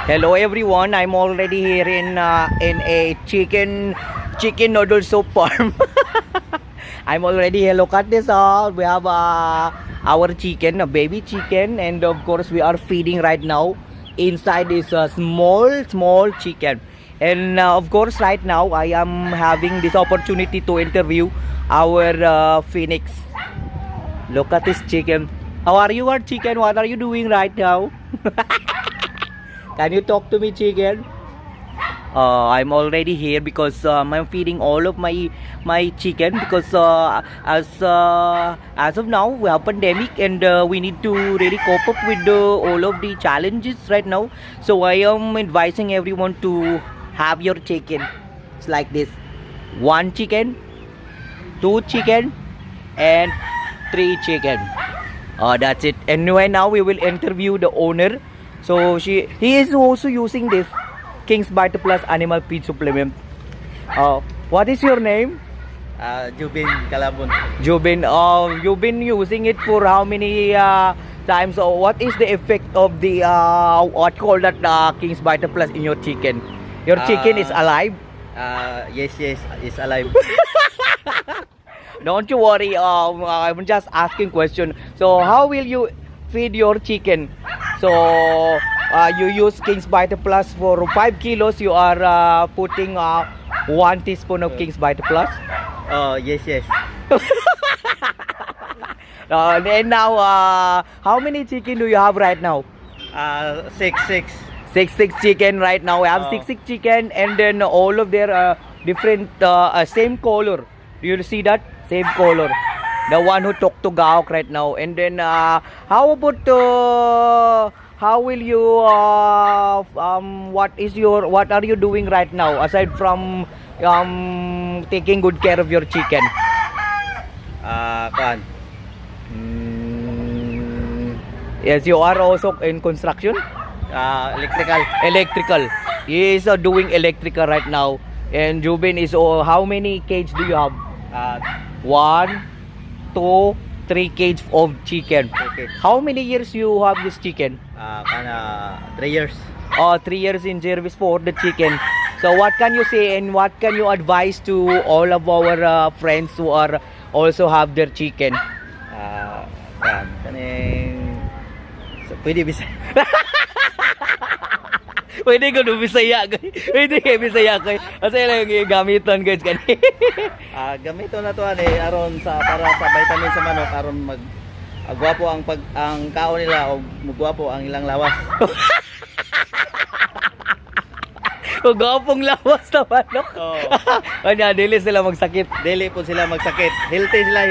Hello everyone, I'm already here in a chicken noodle soup farm. I'm already here. Look at this. We have our chicken, a baby chicken, and of course we are feeding right now. Inside is a small chicken, and of course right now I am having this opportunity to interview our phoenix. Look at this chicken. How are you, our chicken? What are you doing right now? Can you talk to me, chicken? I'm already here because I'm feeding all of my chicken because as of now we have pandemic and we need to really cope up with all of the challenges right now. So I am advising everyone to have your chicken. It's like this: 1 chicken, 2 chicken, and 3 chicken. That's it. Anyway, now we will interview the owner. So he is also using this King's Vitaplus animal feed supplement. What is your name? Jubin Kalabaw. Jubin. You've been using it for how many times? What is the effect of the what you call that King's Vitaplus in your chicken? Your chicken is alive? Yes, it's alive. Don't you worry. I'm just asking question. So how will you feed your chicken? So you use King's Vitaplus for 5 kilos. You are putting 1 teaspoon of King's Vitaplus. Yes. And now, how many chicken do you have right now? 6. 6 chicken right now. We have 6 chicken, and then all of their different same color. Do you see that? Same color. The one who talk to Gaok right now. And then how about how will you what are you doing right now aside from taking good care of your chicken? Yes, you are also in construction. Electrical. He is doing electrical right now. And Jubin is how many cage do you have? 1, 2, 3 cage of chicken. Okay. How many years you have this chicken? 3 years. 3 years in service for the chicken. So what can you say and what can you advise to all of our friends who are also have their chicken? Pwede bisaya. Pwede ko no bisaya kay. Pwede kay bisaya kay. Asa lang yung gamiton guys kani. Gamito na to aron para sa vitamin sa manok aron gwapo ang kaon nila o mugwapo ang ilang lawas. Gapong lawas na manok. Oh. Kanya dili sila magsakit. Dili po sila magsakit. Healthy sila.